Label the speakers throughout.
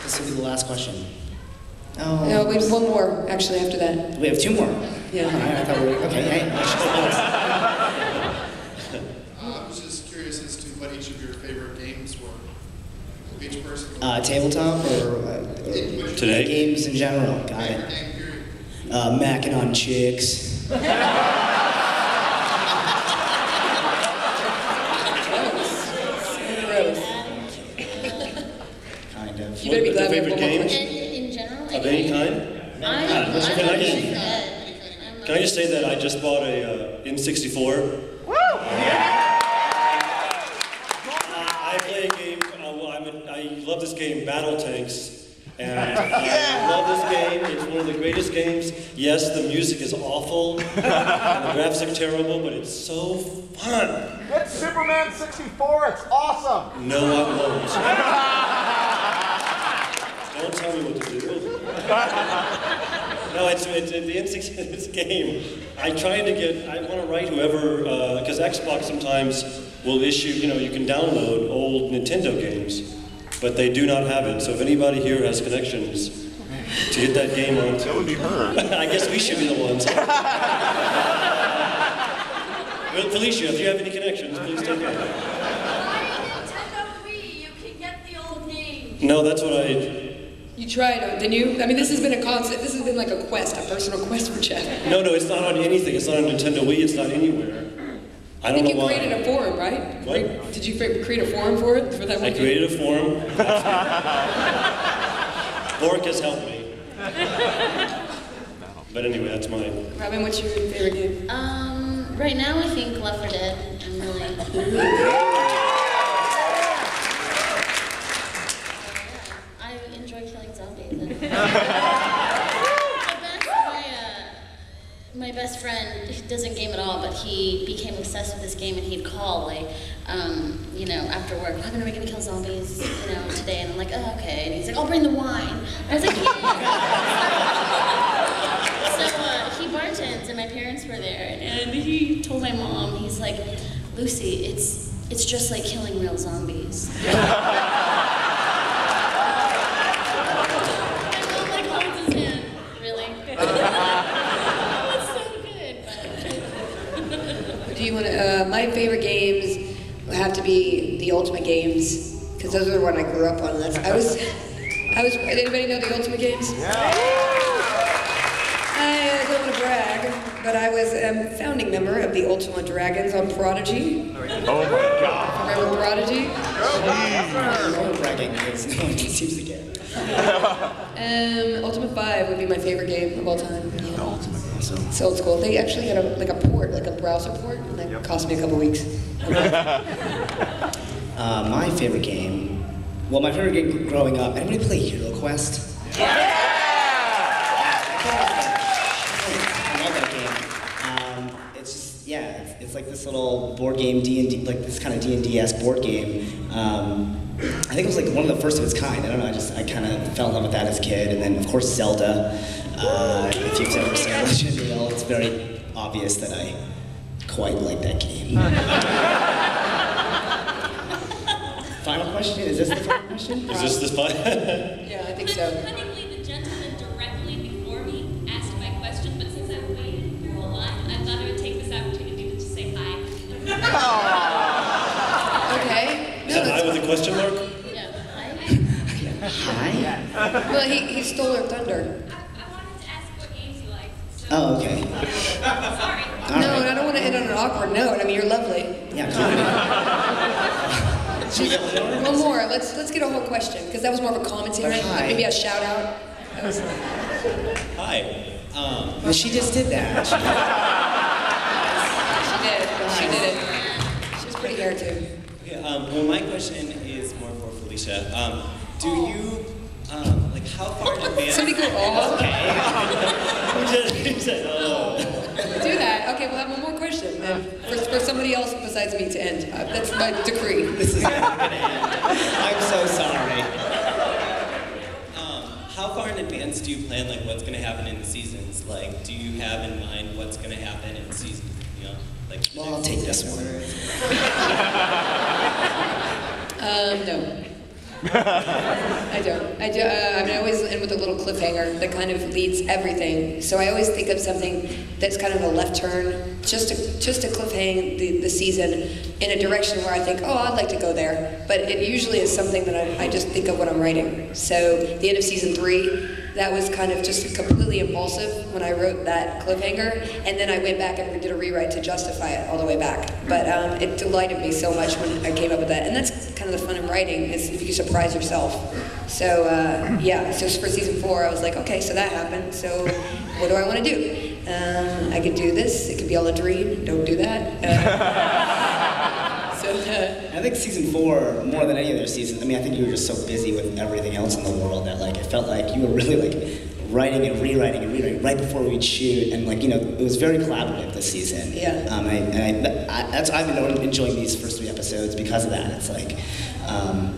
Speaker 1: This will be the last question.
Speaker 2: Oh. No, we have one more, actually, after that.
Speaker 1: We have two more?
Speaker 2: Yeah.
Speaker 1: I thought we were, okay, hey.
Speaker 3: I was just curious as to what each of your favorite games were. Each person.
Speaker 1: Tabletop or
Speaker 4: Today?
Speaker 1: Games in general, got it. Macking on chicks. Kind of.
Speaker 2: You better be glad we have one more
Speaker 4: games?
Speaker 2: question.
Speaker 5: In general?
Speaker 4: Of any kind? Can I just say that I just bought a N64? Woo! I play a game, I love this game, Battle Tanks. And I love this game. It's one of the greatest games. Yes, the music is awful, and the graphics are terrible, but it's so fun.
Speaker 6: Get Superman 64, it's awesome!
Speaker 4: No, I won't. Don't tell me what to do. No, it's the N64, this game. I want to write whoever, because Xbox sometimes will issue, you can download old Nintendo games. But they do not have it, so if anybody here has connections to get that game on,
Speaker 6: That would be her.
Speaker 4: I guess we should be the ones. Well, Felicia, if you have any connections, please take it.
Speaker 7: Nintendo Wii, you can get the old name.
Speaker 4: No, that's what
Speaker 2: You tried, didn't you? I mean, this has been a concept. This has been like a quest, a personal quest for Jeff.
Speaker 4: No, it's not on anything. It's not on Nintendo Wii. It's not anywhere. I don't know why.
Speaker 2: I think you created a forum, right?
Speaker 4: What?
Speaker 2: Did you create a forum for it? For that one?
Speaker 4: I created a forum. Bork has helped me. But anyway, that's mine.
Speaker 2: Robin, what's your favorite game?
Speaker 5: Right now I think Left 4 Dead. I'm really... I enjoy killing zombies. My best friend, he doesn't game at all, but he became obsessed with this game, and he'd call, like, after work, I'm gonna kill zombies, today, and I'm like, oh, okay, and he's like, I'll bring the wine. And I was like, yeah. So he bartends, and my parents were there, and he told my mom, he's like, Lucy, it's just like killing real zombies. My mom, like, holds his hand, really.
Speaker 2: Do you want to? My favorite games have to be the Ultimate games because those are the one I grew up on. I was. Anybody know the Ultimate games?
Speaker 6: Yeah.
Speaker 2: I don't want to brag, but I was a founding member of the Ultimate Dragons on Prodigy.
Speaker 6: Oh my God.
Speaker 2: Remember Prodigy?
Speaker 1: No bragging because no one seems to get it.
Speaker 2: Ultimate 5 would be my favorite game of all time. Yeah.
Speaker 1: Ultimate, awesome.
Speaker 2: It's old school. They actually had a port, like a browser port, and that cost me a couple weeks.
Speaker 1: My favorite game, my favorite game growing up, anybody play Hero Quest?
Speaker 6: Yeah!
Speaker 1: I love that game. It's just, it's like this little board game, D&D, like this kind of D&D-esque board game. I think it was like one of the first of its kind. I don't know, I kind of fell in love with that as a kid. And then, of course, Zelda. If you've ever seen Legend of Zelda, it's very obvious that I quite like that game. Final question? Is this the final question?
Speaker 4: Is this the spot?
Speaker 2: Yeah, I think so.
Speaker 8: Technically, the gentleman directly before me asked my question, but since I've waited your whole life, I thought I would take this opportunity to just say hi.
Speaker 2: Okay.
Speaker 4: Is that I with a question mark?
Speaker 5: Yeah,
Speaker 1: Hi?
Speaker 2: Well, he stole our thunder.
Speaker 8: I wanted to ask what games you like. So
Speaker 1: Oh, okay.
Speaker 8: sorry.
Speaker 1: All
Speaker 2: No,
Speaker 1: right.
Speaker 2: and I don't want to end on an awkward note. I mean, you're lovely.
Speaker 1: Yeah, come on. Should we get one more?
Speaker 2: One more. Let's get a whole question because that was more of a commentary.
Speaker 1: But hi.
Speaker 2: Maybe a shout out.
Speaker 9: Hi.
Speaker 1: Well, she just did that.
Speaker 2: She did it. She was pretty hair too.
Speaker 9: Okay, well, my question is more for Felicia. Do you, how far in advance?
Speaker 2: Somebody go, oh.
Speaker 9: Okay. Who said, oh.
Speaker 2: Do that. Okay, we'll have one more question then for somebody else besides me to end. That's my decree.
Speaker 1: This is never gonna end. I'm so sorry.
Speaker 9: How far in advance do you plan, what's going to happen in the seasons? Do you have in mind what's going to happen in the season?
Speaker 1: Well, I'll take this one.
Speaker 2: No. I don't. I mean, I always end with a little cliffhanger that kind of leads everything. So I always think of something that's kind of a left turn, just to cliffhang the season in a direction where I think, oh, I'd like to go there. But it usually is something that I just think of when I'm writing. So the end of season 3, that was kind of just completely impulsive when I wrote that cliffhanger, and then I went back and did a rewrite to justify it all the way back. But it delighted me so much when I came up with that, and that's kind of the fun in writing, is if you surprise yourself. So yeah, so for season 4, I was like, okay, so that happened, so what do I want to do? I could do this, it could be all a dream, don't do that.
Speaker 1: I think season 4, more than any other season, I mean, I think you were just so busy with everything else in the world that, like, it felt like you were really, like, writing and rewriting right before we'd shoot, and, like, you know, it was very collaborative this season.
Speaker 2: Yeah.
Speaker 1: I've been enjoying these first 3 episodes because of that. It's like,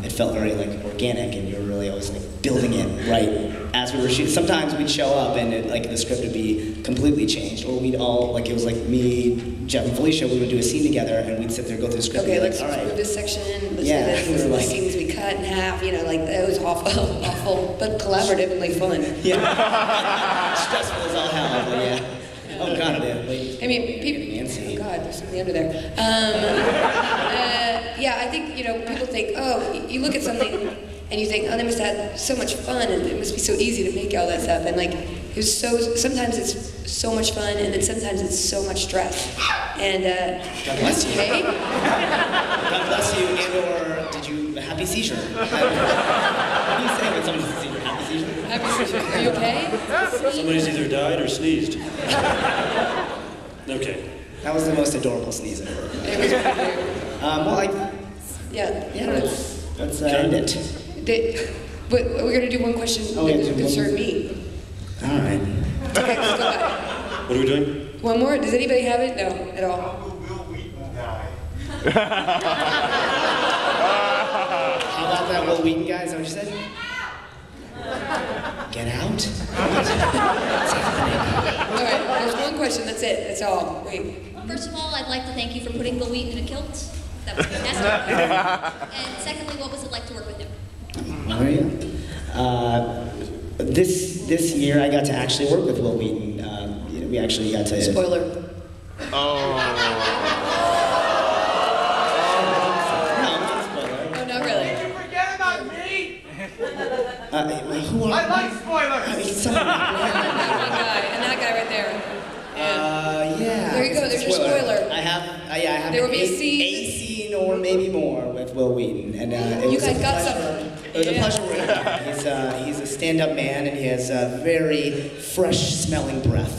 Speaker 1: it felt very, like, organic, and you were really always, like, building it right as we were shooting. Sometimes we'd show up and, the script would be completely changed, or we'd all, like, it was like me, Jeff, and Felicia, we would do a scene together, and we'd sit there, go through the script,
Speaker 2: Okay,
Speaker 1: and be
Speaker 2: let's
Speaker 1: like, all
Speaker 2: move
Speaker 1: right.
Speaker 2: this section, let's
Speaker 1: Yeah,
Speaker 2: do this,
Speaker 1: we
Speaker 2: this
Speaker 1: were
Speaker 2: are the
Speaker 1: like-
Speaker 2: scenes we cut in half, you know, like, that was awful, but collaboratively fun.
Speaker 1: Yeah. Stressful as all hell, but yeah. Oh God, wait.
Speaker 2: I mean, people,
Speaker 1: Nancy.
Speaker 2: oh God, there's something under there. Yeah, I think, you know, people think, oh, you look at something and you think, oh, they must have had so much fun and it must be so easy to make all that stuff. And like, it was sometimes it's so much fun and then sometimes it's so much stress. And,
Speaker 1: God bless you.
Speaker 2: okay?
Speaker 1: God bless you, and/or did you have a happy seizure? What do you say when someone has a seizure? Happy seizure?
Speaker 2: Happy seizure. Are you okay?
Speaker 4: Somebody's either died or sneezed. Okay.
Speaker 1: That was the most adorable sneeze ever.
Speaker 2: It was pretty weird.
Speaker 1: Yeah, let's
Speaker 4: Okay.
Speaker 1: end it.
Speaker 2: But we're going to do one question
Speaker 1: Oh, we have to
Speaker 2: that
Speaker 1: do one
Speaker 2: concerned
Speaker 1: more.
Speaker 2: me.
Speaker 1: All right.
Speaker 2: Okay, let's go back.
Speaker 4: What are we doing?
Speaker 2: One more? Does anybody have it? No, at all.
Speaker 1: How about that Will Wheaton guy? Is that what you said? Get out?
Speaker 2: All right, there's one question. That's it. That's all. Wait.
Speaker 8: First of all, I'd like to thank you for putting Will Wheaton in a kilt. That was fantastic. And secondly, what was it like to work with him?
Speaker 1: How are you? This year I got to actually work with Will Wheaton. We actually got to.
Speaker 2: Spoiler.
Speaker 1: No, not spoiler.
Speaker 2: Oh, not really.
Speaker 6: Did you forget about me?
Speaker 1: Who are?
Speaker 6: I like spoilers.
Speaker 1: Someone.
Speaker 2: That one guy, and that guy right there.
Speaker 1: Yeah.
Speaker 2: There you go, there's your spoiler.
Speaker 1: I have
Speaker 2: There will be a
Speaker 1: a scene or maybe more with Will Wheaton, and it
Speaker 2: You
Speaker 1: was
Speaker 2: guys
Speaker 1: a
Speaker 2: got
Speaker 1: pleasure.
Speaker 2: something.
Speaker 1: It was a
Speaker 2: Yeah.
Speaker 1: pleasure working with him. He's a stand-up man, and he has a very fresh-smelling breath.